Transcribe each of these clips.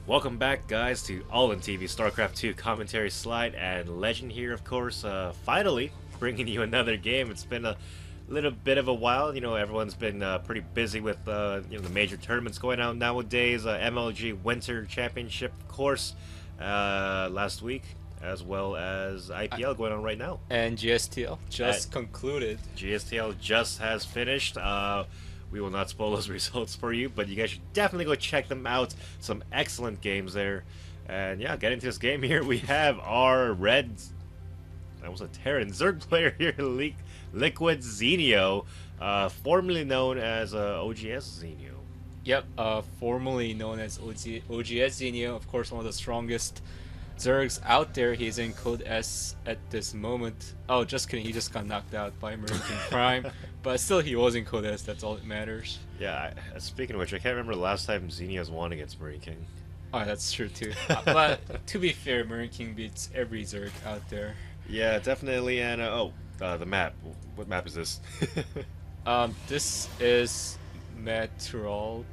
Welcome back, guys, to All in TV StarCraft 2 commentary slide and legend here, of course. Finally bringing you another game. It's been a little bit of a while. You know, everyone's been pretty busy with the major tournaments going on nowadays. MLG Winter Championship, of course, last week, as well as IPL going on right now. And GSTL just concluded. GSTL just has finished. We will not spoil those results for you, but you guys should definitely go check them out. Some excellent games there. And yeah, getting to this game here, we have our red, that was a Terran Zerg player here, LiquidZenio, formerly known as OGS Zenio. Yep, formerly known as OGS Zenio, of course one of the strongest Zergs out there. He's in Code S at this moment. Oh, just kidding, he just got knocked out by American Prime. But still, he was in Code S, that's all that matters. Yeah, speaking of which, I can't remember the last time Zenio's won against Marine King. Oh, that's true too. But to be fair, Marine King beats every Zerg out there. Yeah, definitely. And the map. What map is this? This is Metropolis.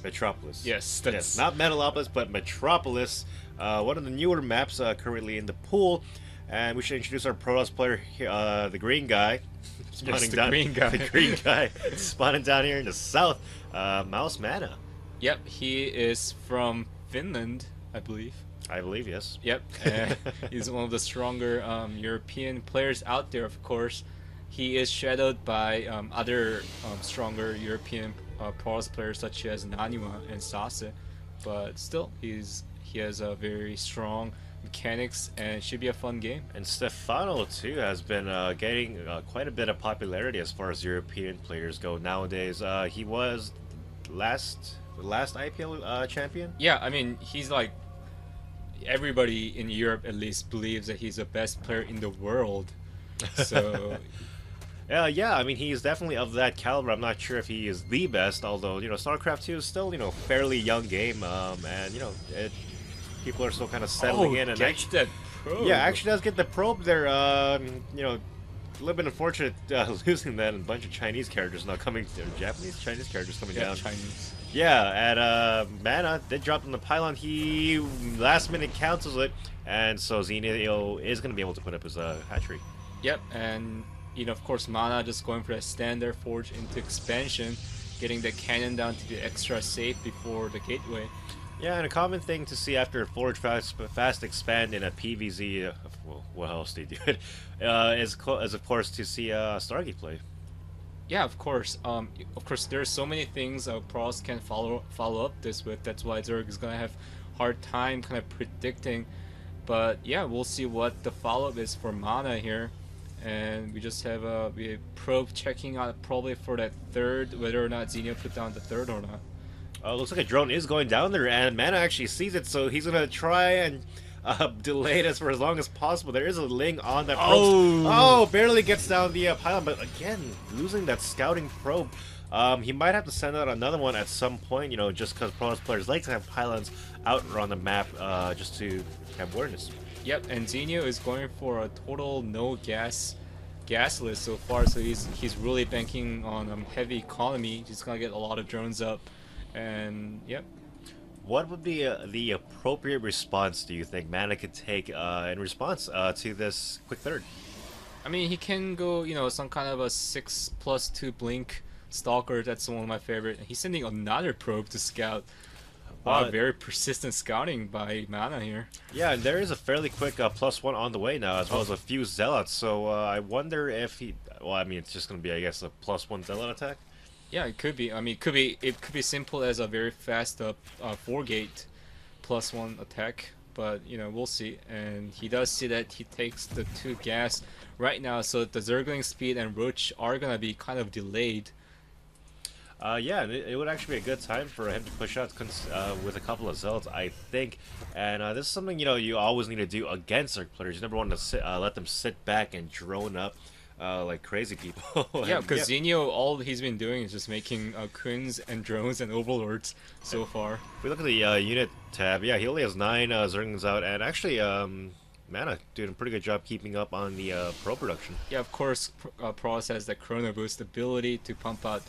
Metropolis. Yes, that's... Yes, not Metalopolis, but Metropolis. One of the newer maps currently in the pool. And we should introduce our Protoss player here, the green guy. Yes, the green guy. The green guy spawning down here in the south. MouzMana. Yep, he is from Finland, I believe. I believe, yes. Yep, he's one of the stronger European players out there, of course. He is shadowed by other stronger European Protoss players such as Nanima and Sase, but still, he has a very strong mechanics and it should be a fun game. And Stefano too has been getting quite a bit of popularity as far as European players go nowadays. He was the last IPL champion. Yeah, I mean, he's like, everybody in Europe at least believes that he's the best player in the world. So yeah, I mean, he's definitely of that caliber. I'm not sure if he is the best, although, you know, StarCraft 2 is still, you know, fairly young game, and, you know, people are still kind of settling in. And that probe. Yeah, actually does get the probe there. You know, a little bit unfortunate losing that, and a bunch of Chinese characters not coming, Chinese characters coming down. Chinese. Yeah, and Mana did drop on the pylon. He last minute cancels it, and so Zenio is going to be able to put up his hatchery. Yep, and you know, of course, Mana just going for that standard forge into expansion, getting the cannon down to the extra safe before the gateway. Yeah, and a common thing to see after Forge fast expand in a PVZ, well, what else do you do it, is of course to see Stargate play. Yeah, of course. There's so many things Protoss can follow up this with. That's why Zerg is gonna have hard time kind of predicting. But yeah, we'll see what the follow-up is for Mana here. And we just have a probe checking out probably for that third, whether or not Zenio put down the third or not. Looks like a drone is going down there, and Mana actually sees it, so he's gonna try and delay this for as long as possible. There is a Ling on that probe. Oh, barely gets down the pylon, but again, losing that scouting probe. He might have to send out another one at some point, you know, just because Protoss players like to have pylons out on the map just to have awareness. Yep, and Zenio is going for a total no gas list so far, so he's really banking on heavy economy. He's gonna get a lot of drones up. And yep. What would be the appropriate response, do you think, Mana could take in response to this quick third? I mean, he can go, you know, some kind of a 6+2 blink stalker. That's one of my favorite. He's sending another probe to scout. Wow, very persistent scouting by Mana here. Yeah, and there is a fairly quick +1 on the way now, as well as a few zealots. So I wonder if he. Well, I mean, it's just going to be, I guess, a +1 zealot attack. Yeah, it could be. I mean, it could be simple as a very fast 4-gate +1 attack, but you know, we'll see. And he does see that he takes the 2 gas right now, so the Zergling speed and Roach are gonna be kind of delayed. Yeah, it would actually be a good time for him to push out with a couple of zealots, I think. And this is something, you know, you always need to do against Zerg players. You never want to let them sit back and drone up. Like crazy people. Yeah, because Zenio, all he's been doing is just making queens and drones and overlords so far. If we look at the unit tab, yeah, he only has 9 Zerglings out, and actually, Mana doing a pretty good job keeping up on the pro production. Yeah, of course, Protoss has the Chrono Boost ability to pump out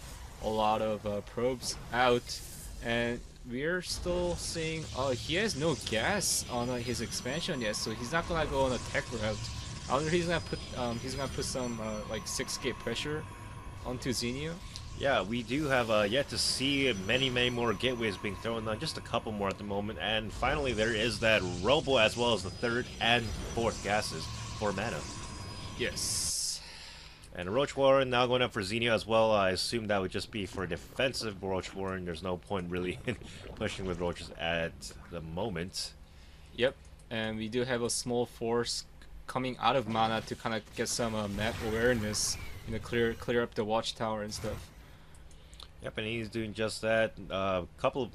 a lot of probes out, And we're still seeing he has no gas on his expansion yet, so he's not gonna go on a tech route. I wonder if he's gonna put some like 6K pressure onto Zenio. Yeah, we do have yet to see many more gateways being thrown on, just a couple more at the moment, and finally there is that Robo as well as the third and fourth gases for mana. Yes. And Roach Warren now going up for Zenio as well. I assume that would just be for a defensive Roach Warren. There's no point really in pushing with Roaches at the moment. Yep, and we do have a small force coming out of mana to kind of get some map awareness, you know, clear up the watchtower and stuff. Yep, and he's doing just that. A couple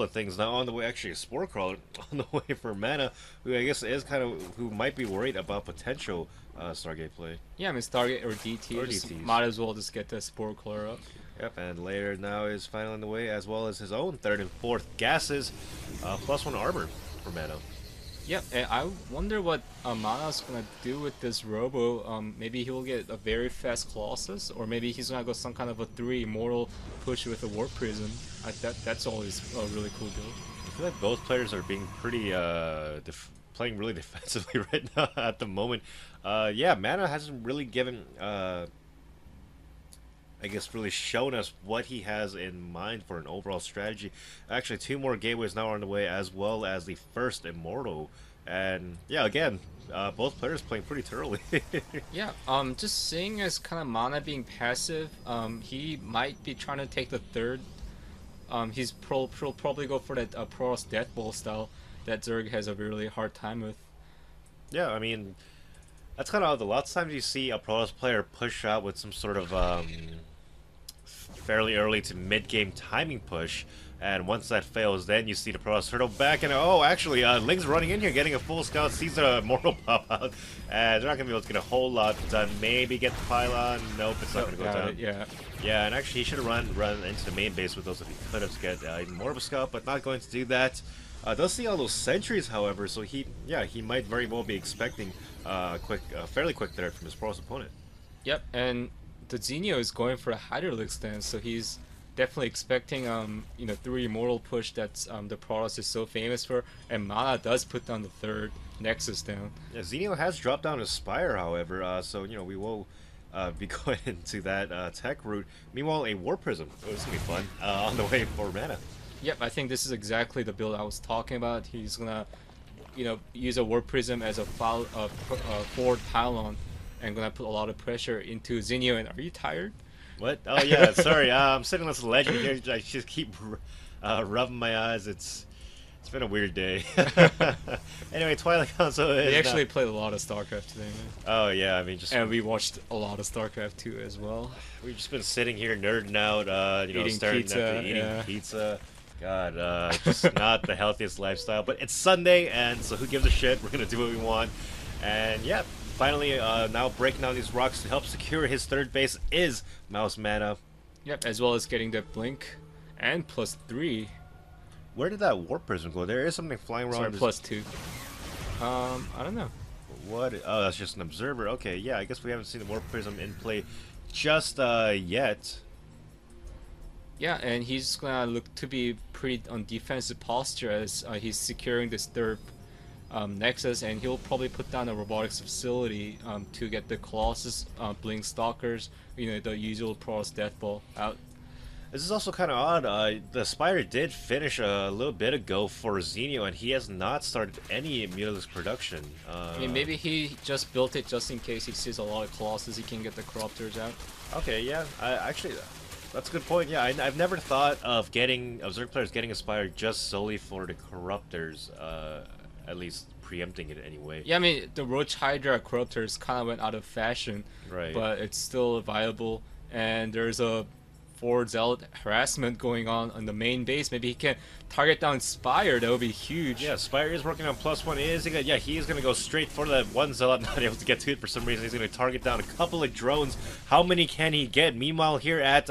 of things now on the way. Actually, a Spore Crawler on the way for mana, who I guess is kind of who might be worried about potential Stargate play. Yeah, I mean Stargate or DT. Or just DTs. might as well just get the Spore Crawler up. Yep, and Layer now is finally on the way, as well as his own third and fourth gases, +1 armor for mana. Yep, and I wonder what Mana's gonna do with this Robo. Maybe he'll get a very fast Colossus, or maybe he's gonna go some kind of a 3 Immortal push with a Warp Prism. That's always a really cool build. I feel like both players are being pretty playing really defensively right now at the moment. Yeah, Mana hasn't really given I guess really shown us what he has in mind for an overall strategy. Actually, 2 more gateways now are on the way, as well as the first Immortal. And yeah, again, both players playing pretty thoroughly. Yeah, just seeing as kind of Mana being passive, he might be trying to take the third. He's probably go for that Protoss Death Ball style that Zerg has a really hard time with. Yeah, I mean, that's kind of a lot of times you see a Protoss player push out with some sort of fairly early to mid-game timing push, and once that fails, then you see the Protoss turtle back, and oh, actually, Ling's running in here, getting a full scout, sees the Immortal pop out, and they're not going to be able to get a whole lot done. Maybe get the pylon. Nope, it's not going to go down. Yeah. Yeah, and actually, he should have run into the main base with those if he could have to get even more of a scout, but not going to do that. Does see all those sentries, however, so he might very well be expecting a fairly quick threat from his Protoss opponent. Yep, and the Zenio is going for a Hydralisk stance, so he's definitely expecting you know, 3 Immortal push that's the Protoss is so famous for, and Mana does put down the third Nexus down. Yeah, Zenio has dropped down his Spire, however, so you know we will be going into that tech route. Meanwhile, a War Prism. Oh, this is gonna be fun on the way for mana. Yep, I think this is exactly the build I was talking about. He's gonna, you know, use a Warp Prism as a forward pylon, and gonna put a lot of pressure into Zenio. And are you tired? What? Oh yeah, sorry. I'm sitting on this legend here. I just keep rubbing my eyes. It's been a weird day. Anyway, Twilight Council is. We actually played a lot of StarCraft today, man. Oh yeah, I mean and we watched a lot of StarCraft 2 as well. We've just been sitting here nerding out, you know, staring at eating pizza. God, just not the healthiest lifestyle. But it's Sunday, and so who gives a shit? We're gonna do what we want. And yeah, finally, now breaking down these rocks to help secure his third base is MouzMana. Yep, as well as getting that blink and +3. Where did that Warp Prism go? There is something flying around. Sorry, +2. I don't know. What? Oh, that's just an observer. Okay, yeah, I guess we haven't seen the Warp Prism in play just yet. Yeah, and he's gonna look to be pretty on defensive posture as he's securing this third Nexus, and he'll probably put down a robotics facility to get the Colossus, Blink Stalkers, you know, the usual Protoss Death Ball out. This is also kind of odd. The Spire did finish a little bit ago for Zenio, and he has not started any Mutalisk production. I mean, maybe he just built it just in case he sees a lot of Colossus, he can get the Corruptors out. Okay, yeah. Actually, that's a good point. Yeah, I've never thought of Zerg players getting a Spire just solely for the Corruptors, at least preempting it anyway. Yeah, I mean, the Roach Hydra Corruptors kind of went out of fashion, right? But it's still viable, and there's a forward zealot harassment going on the main base. Maybe he can target down Spire. That would be huge. Yeah, Spire is working on +1. He is going to go straight for that one zealot. Not able to get to it for some reason. He's going to target down a couple of drones. How many can he get? Meanwhile, here at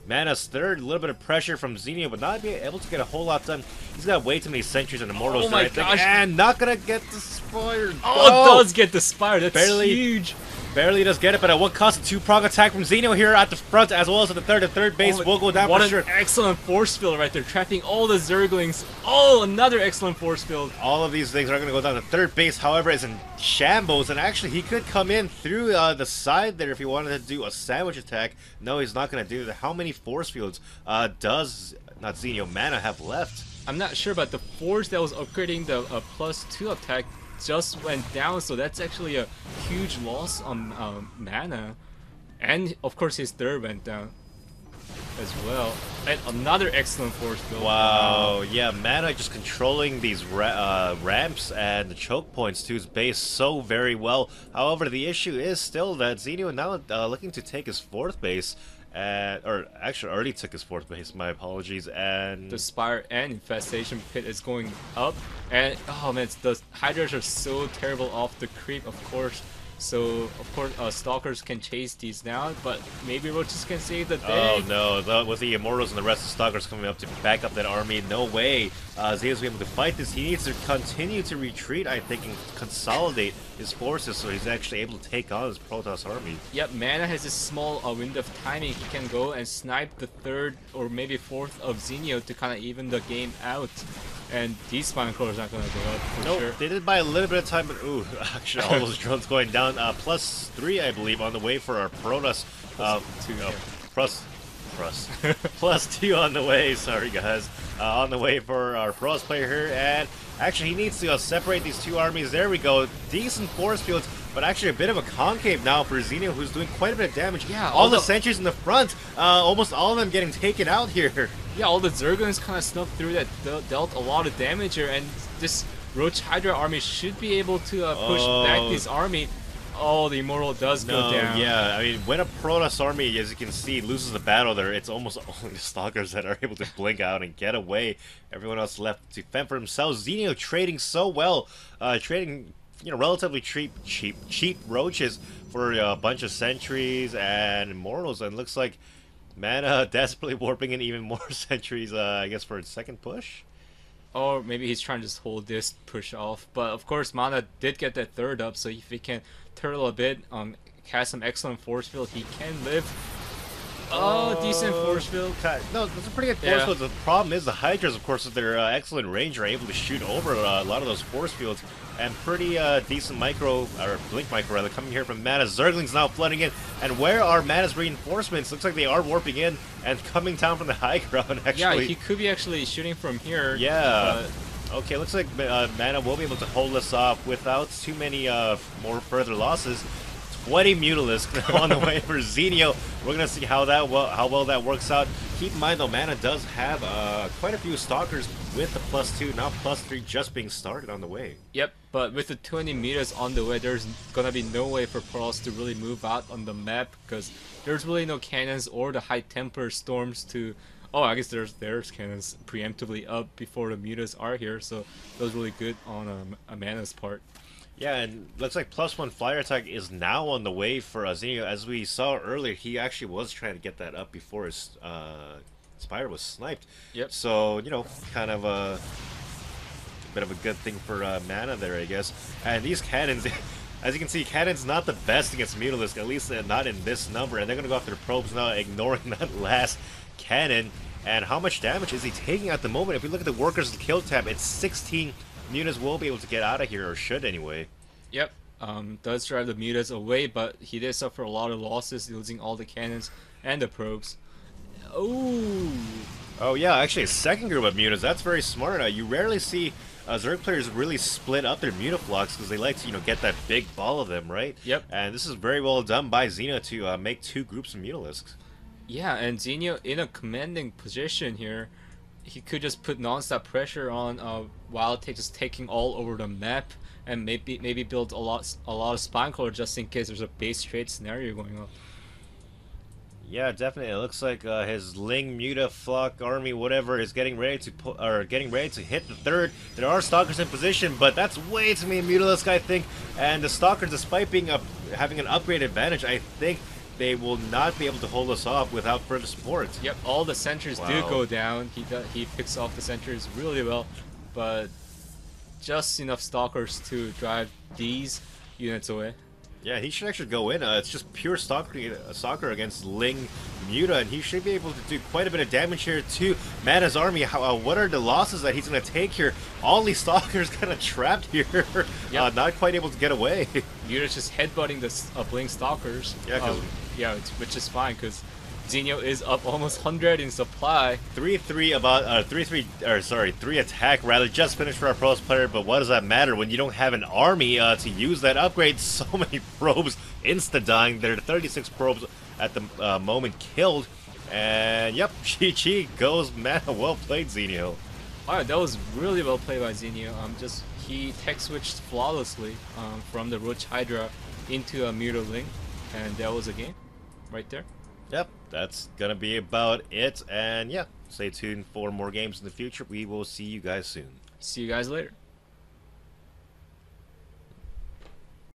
Mana's third, a little bit of pressure from Zenio, but not being able to get a whole lot done. He's got way too many sentries and Immortals. Oh my gosh! And not going to get the Spire. Oh, it does get the Spire. That's barely, huge. Barely does get it, but at what cost? A two-prong attack from Zenio here at the front, as well as at the third. The third base will go down what for sure. What an excellent force field right there, trapping all the Zerglings. Oh, another excellent force field. All of these things are going to go down to third base, however, is in shambles, and actually he could come in through the side there if he wanted to do a sandwich attack. No, he's not going to do that. How many force fields does, not Zenio, Mana have left? I'm not sure, but the force that was upgrading the +2 attack just went down, so that's actually a huge loss on Mana. And of course his third went down as well. And another excellent force build. Wow, yeah, Mana just controlling these ramps and the choke points to his base so very well. However, the issue is still that Zenio now looking to take his fourth base. Or actually already took his fourth base, my apologies, and... The Spire and Infestation Pit is going up, and oh man, the Hydras are so terrible off the creep, of course. So, of course, Stalkers can chase these now, but maybe Roaches can save the day. Oh no, with the Immortals and the rest of the Stalkers coming up to back up that army, no way Zenio's able to fight this. He needs to continue to retreat, I think, and consolidate his forces so he's actually able to take on his Protoss army. Yep, Mana has a small window of timing. He can go and snipe the third or maybe fourth of Zenio to kind of even the game out. And these Spine Crawlers aren't going to go up for sure. They did buy a little bit of time, but ooh, actually all those drones going down. +3, I believe, on the way for our Protoss. +2 on the way, sorry guys. On the way for our Protoss player here, and actually he needs to separate these two armies. There we go. Decent force fields, but actually a bit of a concave now for Zenio, who's doing quite a bit of damage. Yeah, all the sentries in the front, almost all of them getting taken out here. Yeah, all the Zerglings kind of snuck through that, dealt a lot of damage here, and this Roach Hydra army should be able to push back this army. Oh, the Immortal does go down. Yeah, I mean, when a Protoss army, as you can see, loses the battle there, it's almost only the Stalkers that are able to blink out and get away. Everyone else left to fend for themselves. Zenio trading so well, trading, you know, relatively cheap Roaches for a bunch of sentries and Immortals, and looks like Mana desperately warping in even more sentries, I guess, for its second push. Or maybe he's trying to just hold this push off. But of course, Mana did get that third up, so if he can turtle a bit, cast some excellent force field, he can live. Oh, decent force field. No, it's a pretty good force field. The problem is the Hydras, of course, with their excellent range, are able to shoot over a lot of those force fields. And pretty decent blink micro rather, coming here from Mana. Zerglings now flooding in. And where are Mana's reinforcements? Looks like they are warping in and coming down from the high ground, actually. Yeah, he could be actually shooting from here. Yeah. Okay, looks like Mana will be able to hold this off without too many more further losses. 20 Mutalisks on the way for Zenio. We're gonna see how well that works out. Keep in mind though, Mana does have quite a few Stalkers with the +2, now +3 just being started on the way. Yep, but with the 20 meters on the way, there's gonna be no way for Protoss to really move out on the map because there's really no cannons or the high temper storms to. Oh, I guess there's cannons preemptively up before the mutas are here, so that was really good on Mana's part. Yeah, and looks like +1 flyer attack is now on the way for Zenio. As we saw earlier, he actually was trying to get that up before his Spire was sniped. Yep. So, you know, kind of a bit of a good thing for Mana there, I guess. And these cannons, as you can see, cannons not the best against Mutalisk, at least not in this number. And they're going to go after the probes now, ignoring that last cannon. And how much damage is he taking at the moment? If we look at the workers kill tab, it's 16 Mutas will be able to get out of here, or should anyway. Yep. Does drive the Mutas away, but he did suffer a lot of losses, losing all the cannons and the probes. Oh yeah, actually a second group of Mutas. That's very smart. You rarely see Zerg players really split up their Mutaflocks because they like to, you know, get that big ball of them, right? Yep. And this is very well done by Zenio to make two groups of Mutalisks. Yeah, and Zenio in a commanding position here. He could just put non-stop pressure on while just taking all over the map, and maybe build a lot of spine crawler just in case there's a base trade scenario going on. Yeah, definitely. It looks like his Ling Mutaflock army, whatever, is getting ready to hit the third. There are Stalkers in position, but that's way too many Mutalisk, I think. And the Stalkers, despite being having an upgrade advantage, I think they will not be able to hold us off without further support. Yep, all the sentries do go down. He picks off the sentries really well, but just enough Stalkers to drive these units away. Yeah, he should actually go in. It's just pure soccer against Ling Muta, and he should be able to do quite a bit of damage here to Mana's army. What are the losses that he's going to take here? All these stalkers kind of trapped here, Yep. not quite able to get away. Muta's just headbutting the Blink Stalkers. Yeah, which is fine because Zenio is up almost 100 in supply. 3 attack rather just finished for our pros player, but what does that matter when you don't have an army to use that upgrade? So many probes insta dying. There are 36 probes at the moment killed, and yep, GG goes Mana. Well played, Zenio. Alright, that was really well played by Zenio. He tech switched flawlessly from the Roach Hydra into a Muta Ling, and that was a game right there. Yep, that's gonna be about it, and yeah, stay tuned for more games in the future. We will see you guys soon. See you guys later.